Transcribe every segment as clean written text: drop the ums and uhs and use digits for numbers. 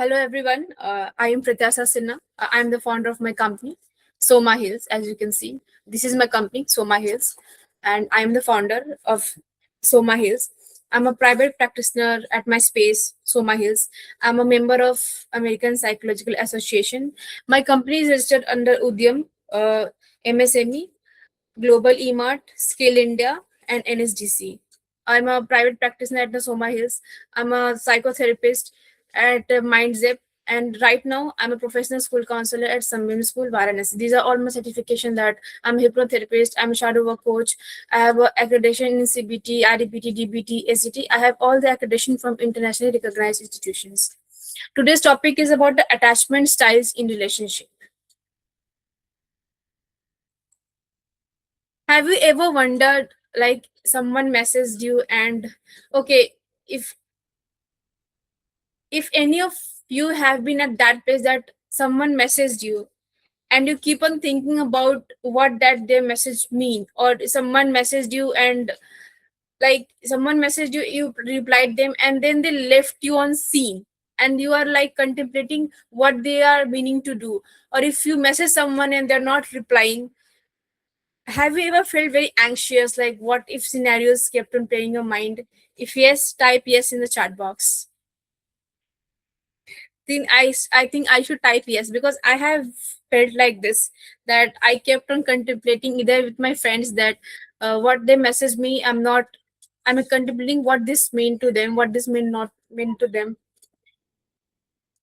Hello, everyone. I am Pratyasa Sinha. I am the founder of my company, Soma Hills. As you can see, this is my company, Soma Hills, and I am the founder of Soma Hills. I'm a private practitioner at my space, Soma Hills. I'm a member of American Psychological Association. My company is registered under Udyam, MSME, Global eMart, Skill India, and NSDC. I'm a private practitioner at the Soma Hills. I'm a psychotherapist at MindZip. And right now, I'm a professional school counselor at Sunbeam School, Varanasi. These are all my certification that I'm a hypnotherapist, I'm a shadow work coach, I have accreditation in CBT, IDPT, DBT, SCT. I have all the accreditation from internationally recognized institutions. Today's topic is about the attachment styles in relationship. Have you ever wondered, like, someone messaged you and, okay, if any of you have been at that place that someone messaged you and you keep on thinking about what that their message mean, or someone messaged you and like someone messaged you, you replied them, and then they left you on scene and you are like contemplating what they are meaning to do. Or if you message someone and they're not replying, have you ever felt very anxious, like what if scenarios kept on playing your mind? If yes, type yes in the chat box. I think I should type yes, because I have felt like this, that I kept on contemplating either with my friends that what they message me, I'm contemplating what this mean to them, what this mean not mean to them.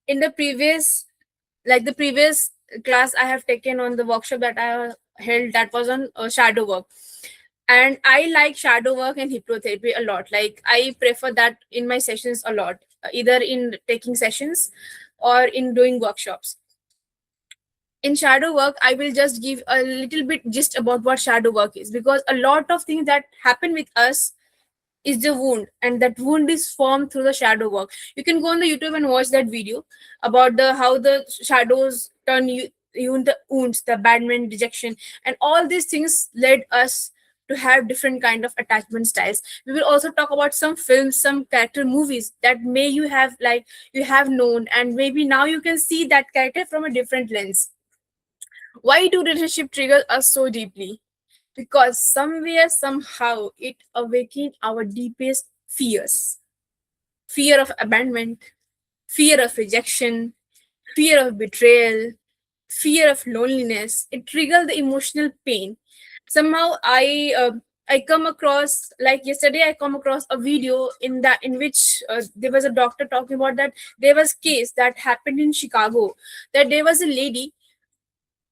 In the previous, like the previous class I have taken on the workshop that I held, that was on shadow work, and I like shadow work and hypnotherapy a lot. Like I prefer that in my sessions a lot, either in taking sessions or in doing workshops. In shadow work, I will just give a little bit just about what shadow work is, because a lot of things that happen with us is the wound, and that wound is formed through the shadow work. You can go on the YouTube and watch that video about the how the shadows turn you into wounds, the abandonment, rejection, and all these things led us to have different kind of attachment styles. We will also talk about some films, some character movies that may you have, like, you have known, and maybe now you can see that character from a different lens. Why do relationship trigger us so deeply? Because somewhere, somehow, it awakens our deepest fears: fear of abandonment, fear of rejection, fear of betrayal, fear of loneliness. It triggers the emotional pain. Somehow, I come across, like yesterday, I come across a video in which there was a doctor talking about that there was case that happened in Chicago, that there was a lady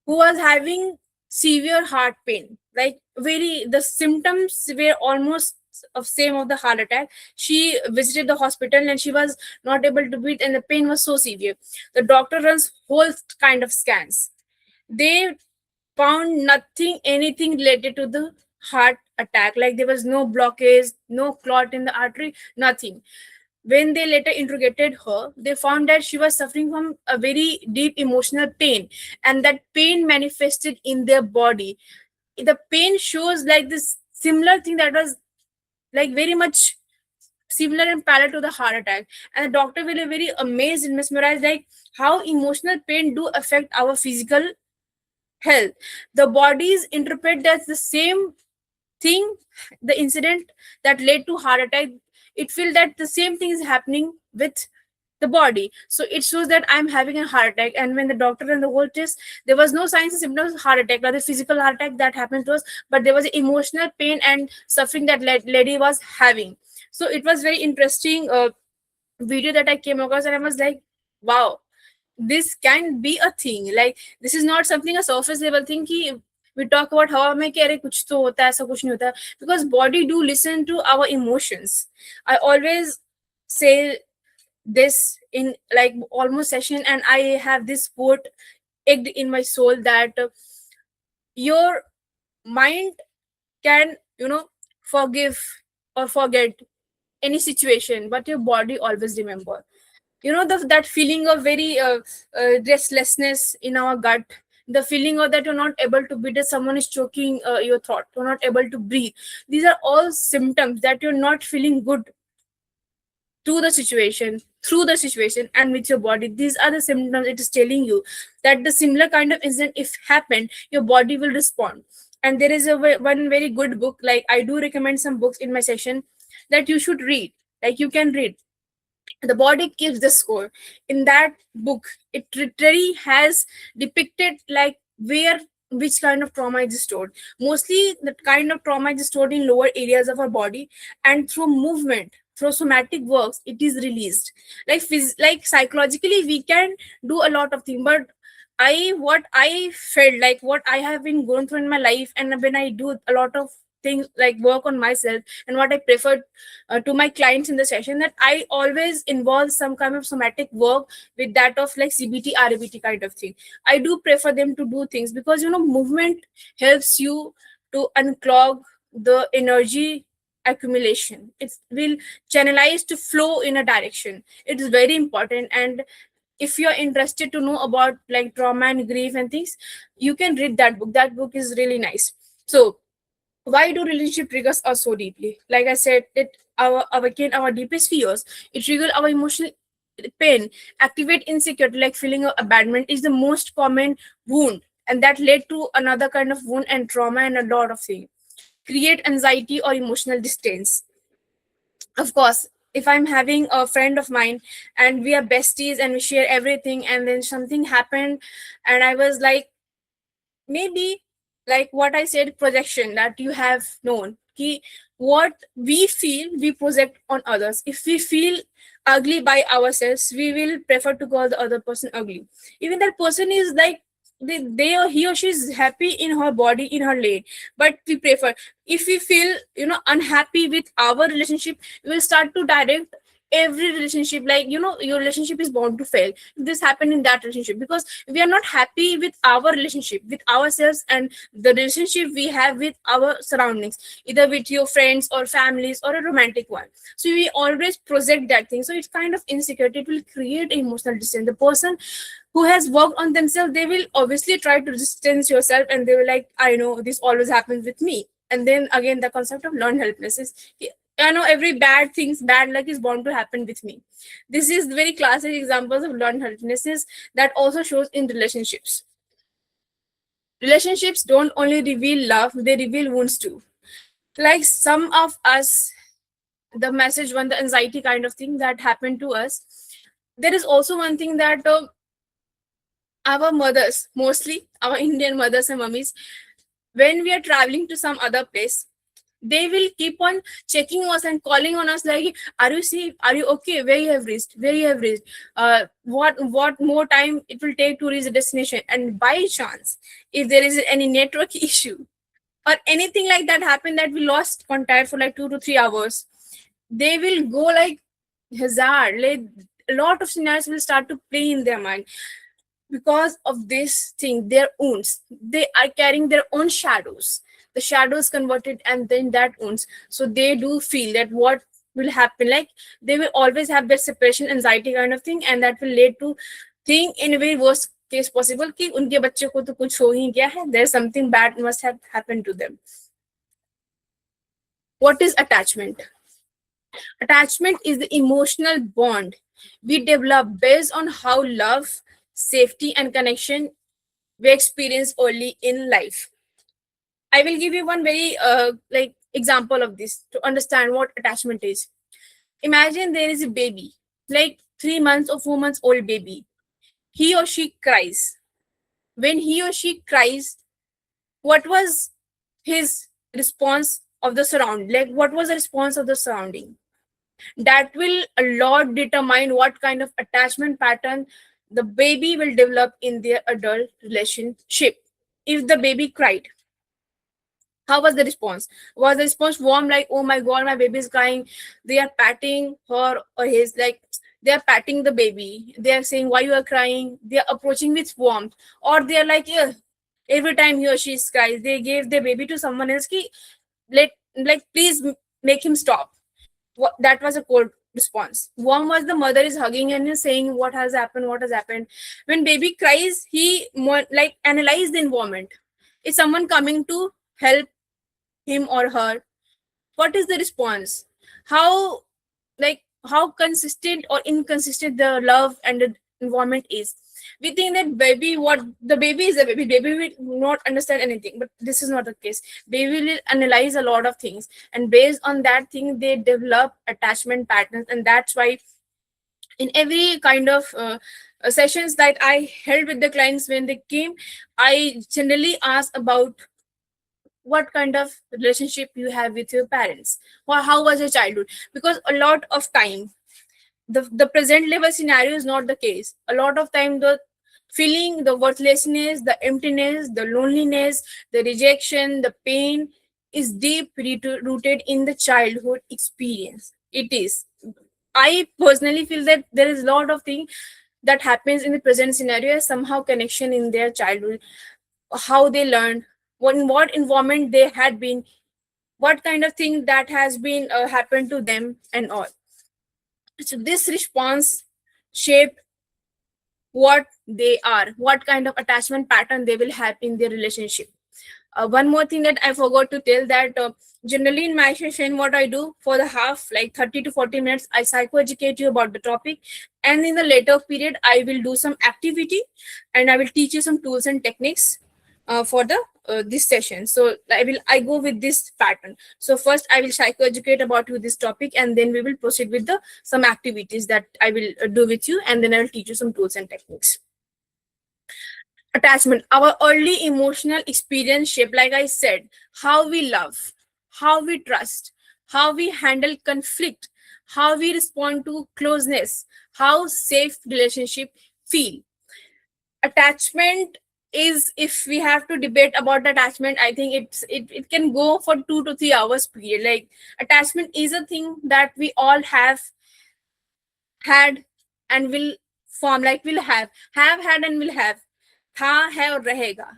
who was having severe heart pain, like very, the symptoms were almost of same of the heart attack. She visited the hospital and she was not able to breathe, and the pain was so severe. The doctor runs whole kind of scans. They found nothing, anything related to the heart attack. Like there was no blockage, no clot in the artery, nothing. When they later interrogated her, they found that she was suffering from a very deep emotional pain, and that pain manifested in their body. The pain shows like this similar thing that was like very much similar and parallel to the heart attack. And the doctor will be very amazed and mesmerized, like how emotional pain do affect our physical health. The bodies interpret that the same thing, the incident that led to heart attack, it feels that the same thing is happening with the body. So it shows that I'm having a heart attack. And when the doctor and the whole test, there was no signs and symptoms of heart attack, like the physical heart attack that happened to us, but there was emotional pain and suffering that lady was having. So it was very interesting video that I came across, and I was like, wow, this can be a thing. Like this is not something a surface level thing ki we talk about how में कि अरे कुछ तो होता है, ऐसा कुछ नहीं होता, because body do listen to our emotions. I always say this in like almost session, and I have this quote egged in my soul that your mind can, forgive or forget any situation, but your body always remember. That feeling of very restlessness in our gut, the feeling of that you're not able to breathe, that someone is choking your throat, you're not able to breathe. These are all symptoms that you're not feeling good to the situation, through the situation, and with your body. These are the symptoms it is telling you that the similar kind of incident if happened, your body will respond. And there is one very good book, like I do recommend some books in my session that you should read, like you can read. The body keeps the score. In that book, it literally has depicted like where which kind of trauma is stored. Mostly the kind of trauma is stored in lower areas of our body, and through movement, through somatic works, it is released. Like like psychologically we can do a lot of things, but what I felt like, what I have been going through in my life, and when I do a lot of things like work on myself, and what I prefer to my clients in the session, that I always involve some kind of somatic work with that of like CBT, RBT kind of thing. I do prefer them to do things because movement helps you to unclog the energy accumulation. It will channelize to flow in a direction. It is very important. And if you're interested to know about like trauma and grief and things, you can read that book. That book is really nice. So why do relationship triggers us so deeply? Like I said, it our awaken our deepest fears, it trigger our emotional pain, activate insecurity, like feeling of abandonment is the most common wound, and that led to another kind of wound and trauma and a lot of things. Create anxiety or emotional distance. Of course, if I'm having a friend of mine and we are besties and we share everything, and then something happened, and I was like, maybe like what I said, projection, that you have known ki what we feel we project on others. If we feel ugly by ourselves, we will prefer to call the other person ugly, even that person is like they or he or she is happy in her body, in her lane, but we prefer. If we feel unhappy with our relationship, we will start to direct every relationship, like your relationship is bound to fail if this happened in that relationship, because we are not happy with our relationship with ourselves and the relationship we have with our surroundings, either with your friends or families or a romantic one. So we always project that thing, so it's kind of insecurity. It will create emotional distance. The person who has worked on themselves, they will obviously try to distance yourself, and they will like, I know this always happens with me. And then again, the concept of learned helplessness. I know every bad luck is bound to happen with me. This is very classic examples of learned helplessness that also shows in relationships. Relationships don't only reveal love, they reveal wounds too. Like some of us, the message one, the anxiety kind of thing that happened to us. There is also one thing that our mothers, mostly our Indian mothers and mummies, when we are traveling to some other place, they will keep on checking us and calling on us like, are you safe, are you okay, where you have reached, where you have reached, what more time it will take to reach the destination. And by chance, if there is any network issue or anything like that happen, that we lost contact for like 2 to 3 hours, they will go like hazard, like a lot of scenarios will start to play in their mind. Because of this thing, their wounds, they are carrying their own shadows, the shadows converted, and then that wounds, so they do feel that what will happen, like they will always have that separation anxiety kind of thing, and that will lead to think in a very worst case possible कि उनके बच्चे को तो कुछ हो ही गया है, there is something bad must have happened to them. What is attachment? Attachment is the emotional bond we develop based on how love, safety, and connection we experience early in life. I will give you one very like example of this to understand what attachment is. Imagine there is a baby, like 3 months or 4 months old baby. He or she cries. When he or she cries, what was his response of the surround? Like what was the response of the surrounding? That will a lot determine what kind of attachment pattern the baby will develop in their adult relationship. If the baby cried, how was the response? Was the response warm, like, oh my god, my baby is crying? They are patting her or his, like they are patting the baby. They are saying, why you are crying? They are approaching with warmth. Or they are like, yeah, every time he or she cries, they gave their baby to someone else. Ki, let, like, please make him stop. That was a cold response. Warm was the mother is hugging and is saying, what has happened? What has happened? When baby cries, he more like analyze the environment. Is someone coming to help him or her? What is the response? How, like how consistent or inconsistent the love and the environment is. We think that baby, what the baby is a baby, baby will not understand anything, but this is not the case. Baby will analyze a lot of things, and based on that thing they develop attachment patterns. And that's why in every kind of sessions that I held with the clients, when they came, I generally ask about what kind of relationship you have with your parents, or how was your childhood. Because a lot of time the present level scenario is not the case. A lot of time the feeling, the worthlessness, the emptiness, the loneliness, the rejection, the pain is deep rooted in the childhood experience. It is, I personally feel that there is a lot of thing that happens in the present scenario as somehow connection in their childhood, how they learned, what environment they had been, what kind of thing that has been happened to them and all. So this response shape what they are, what kind of attachment pattern they will have in their relationship. One more thing that I forgot to tell, that generally in my session, what I do for the half, like 30 to 40 minutes, I psychoeducate you about the topic. And in the later period, I will do some activity and I will teach you some tools and techniques for the this session. So I go with this pattern. So first I will psychoeducate about you this topic, and then we will proceed with the some activities that I will do with you, and then I will teach you some tools and techniques. Attachment, our early emotional experience shape, like I said, how we love, how we trust, how we handle conflict, how we respond to closeness, how safe relationship feel. Attachment is, if we have to debate about attachment, I think it can go for 2 to 3 hours period. Like, attachment is a thing that we all have had and will form, like will have had and will have, tha hai aur rahega,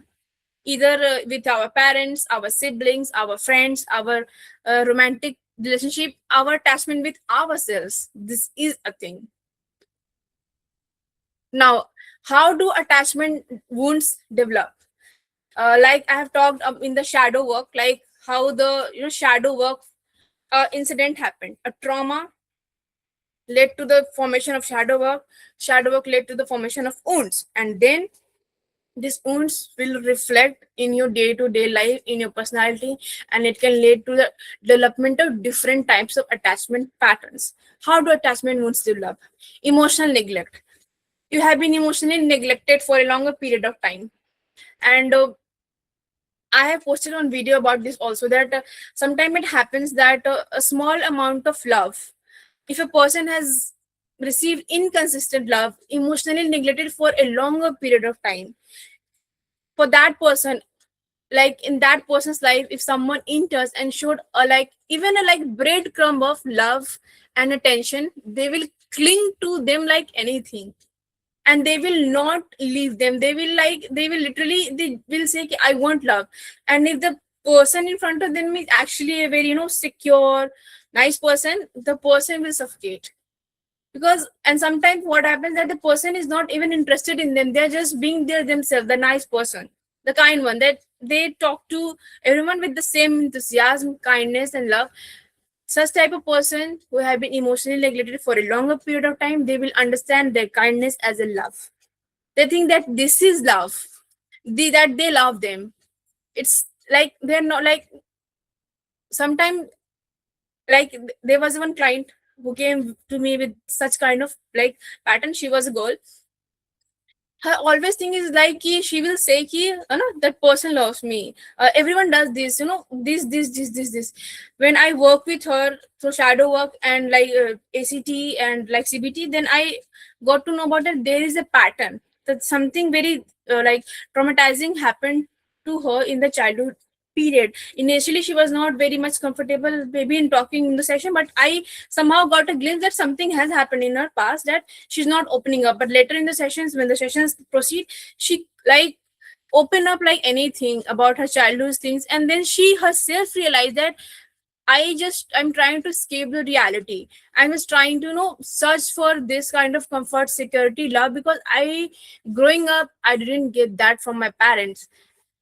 either with our parents, our siblings, our friends, our romantic relationship, our attachment with ourselves. This is a thing. Now, how do attachment wounds develop? Like I have talked in the shadow work, like how the shadow work incident happened. A trauma led to the formation of shadow work. Shadow work led to the formation of wounds, and then these wounds will reflect in your day-to-day life, in your personality, and it can lead to the development of different types of attachment patterns. How do attachment wounds develop? Emotional neglect. You have been emotionally neglected for a longer period of time, and I have posted on video about this also, that sometimes it happens that a small amount of love, if a person has received inconsistent love, emotionally neglected for a longer period of time, for that person, like in that person's life, if someone enters and showed a like even a like breadcrumb of love and attention, they will cling to them like anything, and they will not leave them. They will like, they will literally, they will say "Ki, I want love." And if the person in front of them is actually a very secure, nice person, the person will suffocate. Because, and sometimes what happens that the person is not even interested in them, they're just being there themselves, the nice person, the kind one, that they talk to everyone with the same enthusiasm, kindness and love. Such type of person who have been emotionally neglected for a longer period of time, they will understand their kindness as a love. They think that this is love, that they love them. It's like they're not like, sometimes, like there was one client who came to me with such kind of like pattern. She was a girl. Her always thing is like she will say ki, that person loves me, everyone does this, this. When I work with her through shadow work and like ACT and like CBT, then I got to know about that there is a pattern, that something very like traumatizing happened to her in the childhood period. Initially she was not very much comfortable maybe in talking in the session, but I somehow got a glimpse that something has happened in her past, that she's not opening up. But later in the sessions, when the sessions proceed, she like open up like anything about her childhood things, and then she herself realized that I'm trying to escape the reality. I was trying to search for this kind of comfort, security, love, because I growing up I didn't get that from my parents.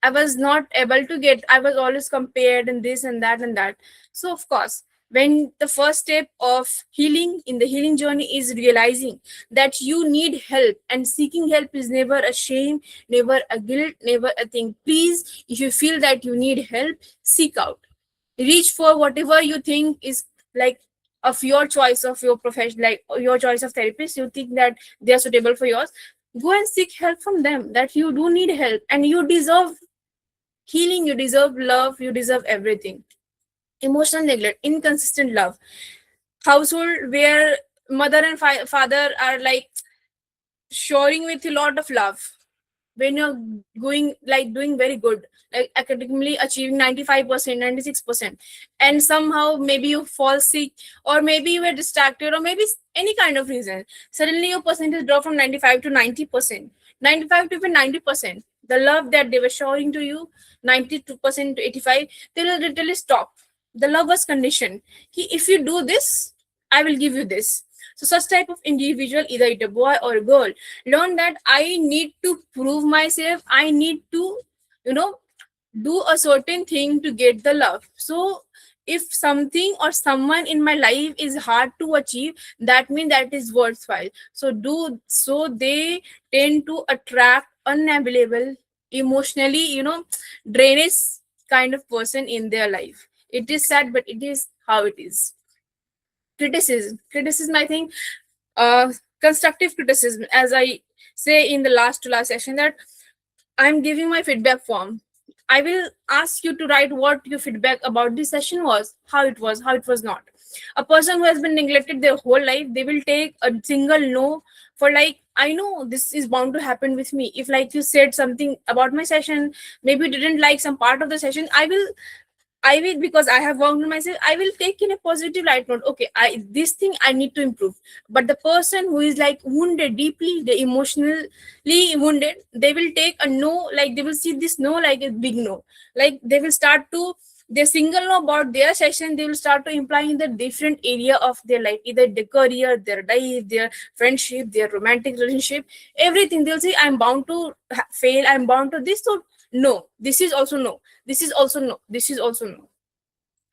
I was not able to get, I was always compared and this and that and that. So of course, When the first step of healing in the healing journey is realizing that you need help, and seeking help is never a shame, never a guilt, never a thing. Please, if you feel that you need help, seek out, reach for whatever you think is like of your choice, of your profession, like your choice of therapist, you think that they are suitable for yours. Go and seek help from them, that you do need help and you deserve healing, you deserve love, you deserve everything. Emotional neglect, inconsistent love, household where mother and father are like showering with a lot of love, when you're going like doing very good, like academically achieving 95%, 96%, and somehow maybe you fall sick, or maybe you were distracted, or maybe any kind of reason, suddenly your percentage drop from 95 to 90%, 95 to even 90%. The love that they were showing to you, 92% to 85, they will literally stop. The love was conditioned. If you do this, I will give you this. So such type of individual, either it a boy or a girl, learn that I need to prove myself, I need to, you know, do a certain thing to get the love. So if something or someone in my life is hard to achieve, that means that is worthwhile. So do so they tend to attract unavailable, emotionally, drainage kind of person in their life. It is sad, but it is how it is. Criticism, I think, constructive criticism, as I say in the last to last session, that I'm giving my feedback form. I will ask you to write what your feedback about this session was, how it was not. A person who has been neglected their whole life, they will take a single no for like, I know this is bound to happen with me. If like you said something about my session, maybe you didn't like some part of the session, I will, because I have worked on myself, I will take in a positive light note. Okay, this thing I need to improve. But the person who is like wounded deeply, they emotionally wounded, they will take a no, like they will see this no like a big no. Like they will start to their single no about their session, they will start to imply in the different area of their life, either their career, their life, their friendship, their romantic relationship, everything. They'll say, I'm bound to fail, I'm bound to this. So no, this is also no, this is also no, this is also no.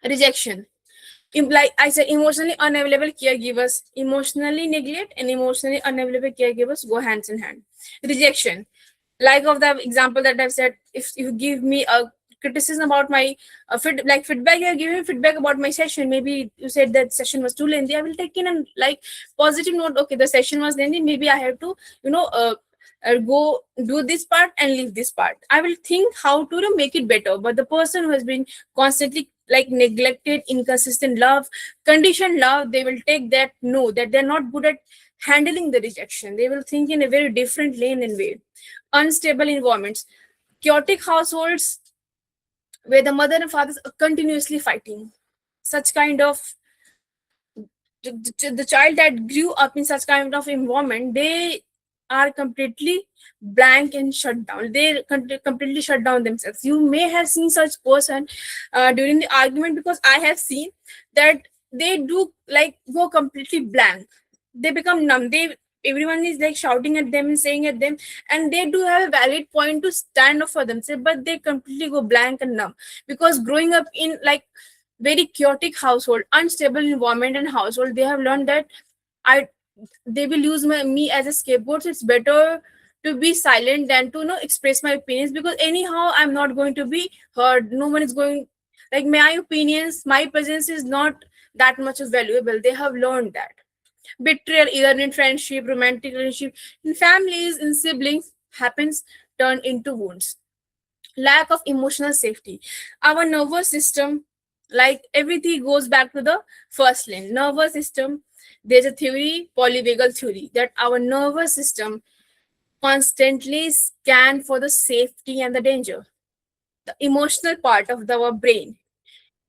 Rejection, like I said, emotionally unavailable caregivers, emotionally neglect and emotionally unavailable caregivers go hands in hand. Rejection, like of the example that I've said, if you give me a criticism about my feedback, you're giving feedback about my session, maybe you said that session was too lengthy, I will take in and like positive note, okay, the session was lengthy, maybe I have to, go do this part and leave this part. I will think how to make it better. But the person who has been constantly like neglected, inconsistent love, conditioned love, they will take that no, that they're not good at handling the rejection. They will think in a very different lane and way. Unstable environments, chaotic households where the mother and father are continuously fighting. Such kind of the child that grew up in such kind of environment, they are completely blank and shut down. They completely shut down themselves. You may have seen such person during the argument, because I have seen that they do like go completely blank. They become numb. Everyone is like shouting at them and saying at them, and they do have a valid point to stand up for themselves, but they completely go blank and numb, because growing up in like very chaotic household, unstable environment and household, they have learned that I they will use me as a scapegoat. So it's better to be silent than to express my opinions, because anyhow I'm not going to be heard. No one is going, like, my opinions, my presence is not that much valuable. They have learned that. Betrayal, either in friendship, romantic relationship, in families, in siblings, happens, turn into wounds. Lack of emotional safety, our nervous system, like everything goes back to the first lane, nervous system. There's a theory, polyvagal theory, that our nervous system constantly scan for the safety and the danger, the emotional part of our brain,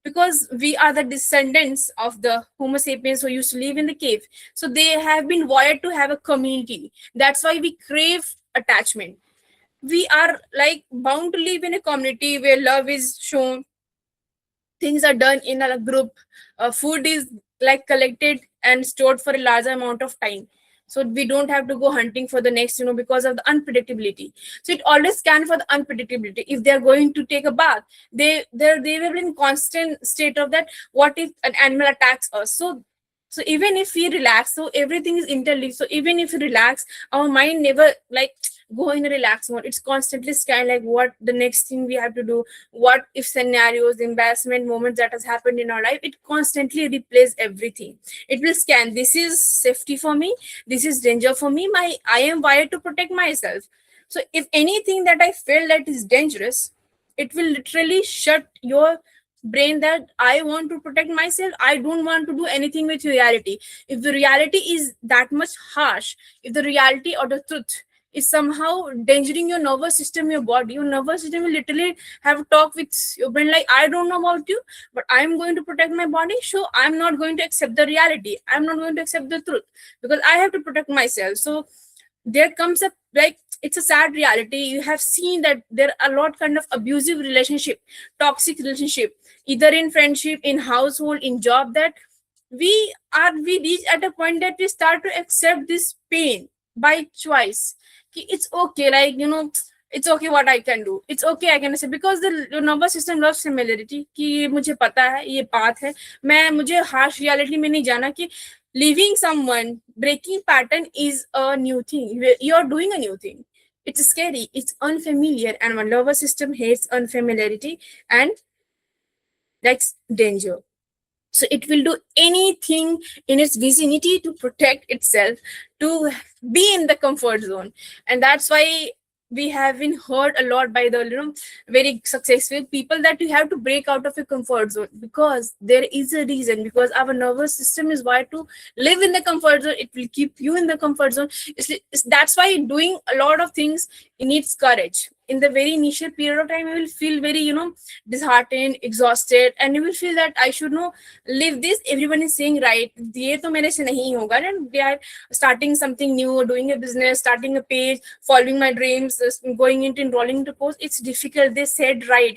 because we are the descendants of the homo sapiens who used to live in the cave. So they have been wired to have a community. That's why we crave attachment. We are like bound to live in a community where love is shown, things are done in a group, food is like collected and stored for a larger amount of time. so we don't have to go hunting for the next, because of the unpredictability. So it always scan for the unpredictability. If they are going to take a bath, they will be in constant state of that, what if an animal attacks us. So even if we relax, so everything is interlinked. So even if we relax, our mind never like go in a relaxed mode. It's constantly scan like what the next thing we have to do, what if scenarios, embarrassment moments that has happened in our life. It constantly replays everything. It will scan, this is safety for me, this is danger for me, I am wired to protect myself. So if anything that I feel that is dangerous, it will literally shut your brain that I want to protect myself, I don't want to do anything with reality. If the reality is that much harsh, if the reality or the truth is somehow endangering your nervous system, your body, your nervous system will literally have a talk with your brain like, I don't know about you, but I'm going to protect my body, so I'm not going to accept the reality, I'm not going to accept the truth, because I have to protect myself. So there comes a like, it's a sad reality. You have seen that there are a lot kind of abusive relationship, toxic relationship, either in friendship, in household, in job, that we reach at a point that we start to accept this pain by choice. It's okay, like, it's okay what I can do, it's okay I can say, because the nervous system loves familiarity कि ये मुझे पता है, ये बात है, मैं मुझे harsh reality में नहीं जाना कि leaving someone, breaking pattern is a new thing. You're doing a new thing. It's scary, it's unfamiliar, and my nervous system hates unfamiliarity and likes danger. So it will do anything in its vicinity to protect itself, to be in the comfort zone. And that's why we have been heard a lot by the very successful people that you have to break out of your comfort zone, because there is a reason, because our nervous system is wired to live in the comfort zone. It will keep you in the comfort zone. That's why doing a lot of things, it needs courage. In the very initial period of time, you will feel very disheartened, exhausted, and you will feel that I should know live this, everyone is saying right, ये तो मेरे से नहीं होगा, and they are starting something new, doing a business, starting a page, following my dreams, going into enrolling into course. It's difficult, they said right,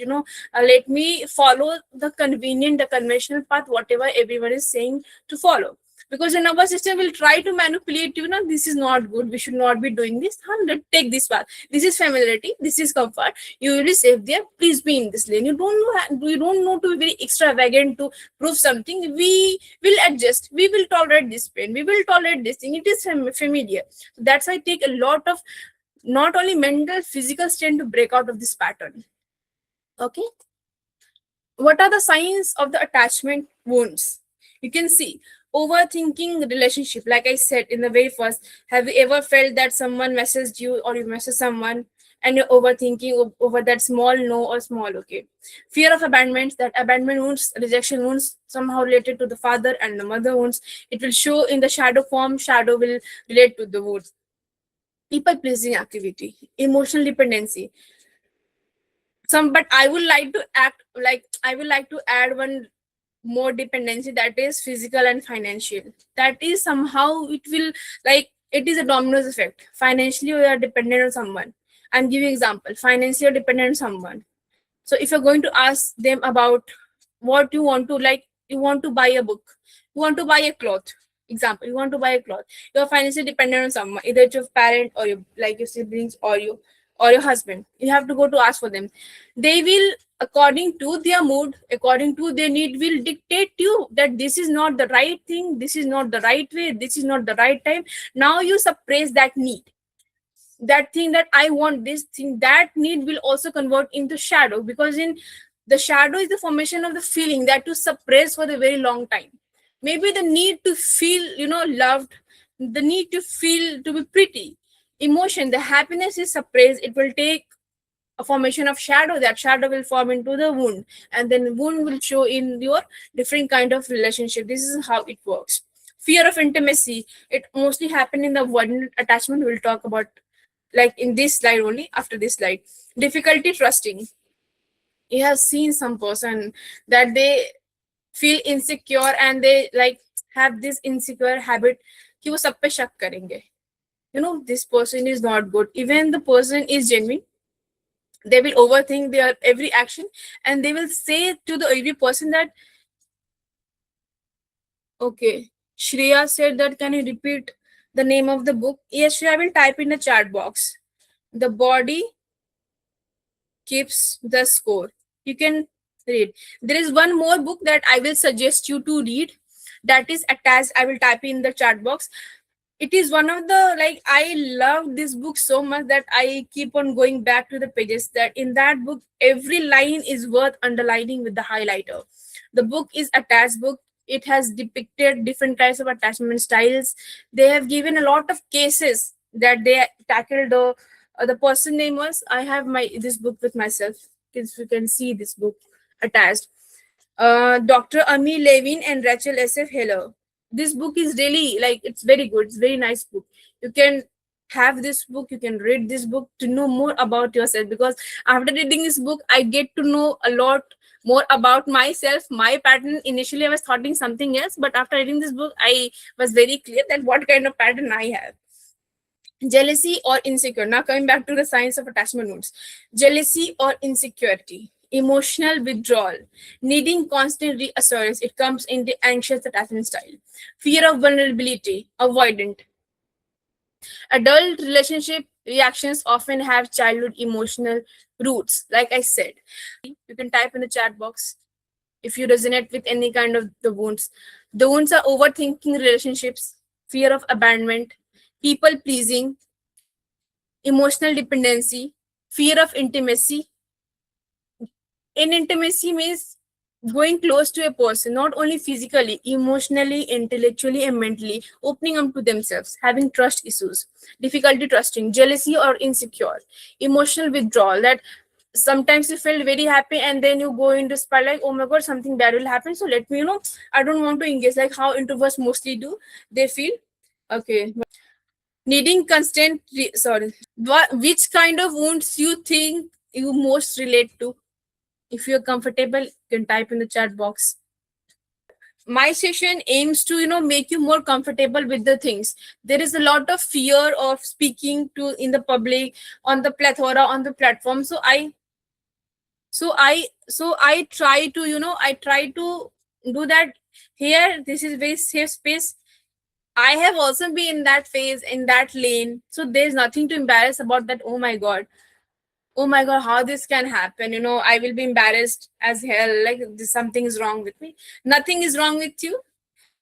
let me follow the convenient, the conventional path, whatever everyone is saying to follow, because the nervous system will try to manipulate you. This is not good, we should not be doing this, let's take this path, this is familiarity, this is comfort, you will be safe there, please be in this lane. You don't know to be very extravagant to prove something. We will adjust, we will tolerate this pain, we will tolerate this thing, it is familiar. So that's why I take a lot of not only mental, physical strength to break out of this pattern. Okay, what are the signs of the attachment wounds? You can see overthinking the relationship. Like I said in the very first, have you ever felt that someone messaged you or you message someone and you're overthinking over that small no or small okay? Fear of abandonment, that abandonment wounds, rejection wounds, somehow related to the father and the mother wounds. It will show in the shadow form. Shadow will relate to the wounds. People pleasing activity, emotional dependency. But I would like to add one more dependency, that is physical and financial. That is somehow it will, like, it is a dominoes effect. Financially we are dependent on someone. I'm giving example, financially you're dependent on someone. So if you're going to ask them about what you want to, like, you want to buy a book, you want to buy a cloth, example, you want to buy a cloth, you're financially dependent on someone, either it's your parent or your, like, your siblings or you or your husband. You have to go to ask for them. They will, according to their mood, according to their need, will dictate you that this is not the right thing, this is not the right way, this is not the right time. Now you suppress that need, that thing that I want this thing, that need will also convert into shadow, because in the shadow is the formation of the feeling that you suppress for the very long time. Maybe the need to feel loved, the need to feel to be pretty, emotion, the happiness is suppressed. It will take a formation of shadow. That shadow will form into the wound, and then wound will show in your different kind of relationship. This is how it works. Fear of intimacy, it mostly happen in the one attachment. We'll talk about like in this slide only, after this slide. Difficulty trusting. You have seen some person that they feel insecure and they like have this insecure habit कि वो सब पे शक करेंगे. This person is not good, even the person is genuine. They will overthink their every action, and they will say to the every person that, okay, Shreya said that, can you repeat the name of the book. Yes, I will type in the chat box. The body keeps the score. You can read. There is one more book that I will suggest you to read. That is attached. I will type in the chat box. It is one of the, like, I love this book so much that I keep on going back to the pages. That in that book, every line is worth underlining with the highlighter. The book is attached book. It has depicted different kinds of attachment styles. They have given a lot of cases that they tackled. The person name was, I have my this book with myself. If you can see this book attached, Dr. Ami Levin and Rachel S.F. Heller. This book is really, like, it's very good. It's very nice book. You can have this book. You can read this book to know more about yourself, because after reading this book, I get to know a lot more about myself, my pattern. Initially, I was thoughting something else, but after reading this book, I was very clear that what kind of pattern I have. Jealousy or insecure. Now coming back to the science of attachment wounds. Jealousy or insecurity, emotional withdrawal, needing constant reassurance. It comes in the anxious attachment style. Fear of vulnerability, avoidant. Adult relationship reactions often have childhood emotional roots. Like I said, you can type in the chat box if you resonate with any kind of the wounds. The wounds are overthinking relationships, fear of abandonment, people pleasing, emotional dependency, fear of intimacy. In intimacy means going close to a person, not only physically, emotionally, intellectually, and mentally, opening up to themselves, having trust issues, difficulty trusting, jealousy or insecure, emotional withdrawal. That sometimes you feel very happy and then you go into spell like, oh my god, something bad will happen. So let me, I don't want to engage, like how introverts mostly do. They feel okay. Needing constant sorry. Which kind of wounds you think you most relate to? If you're comfortable, you can type in the chat box. My session aims to, make you more comfortable with the things. There is a lot of fear of speaking to in the public, on the plethora, on the platform. So I try to, I try to do that here. This is very safe space. I have also been in that phase, in that lane. So there's nothing to embarrass about that. Oh my god, how this can happen? I will be embarrassed as hell. Like something is wrong with me. Nothing is wrong with you.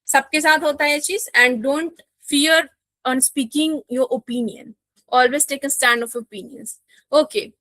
सबके साथ होता है ये चीज. And don't fear on speaking your opinion. Always take a stand of opinions. Okay.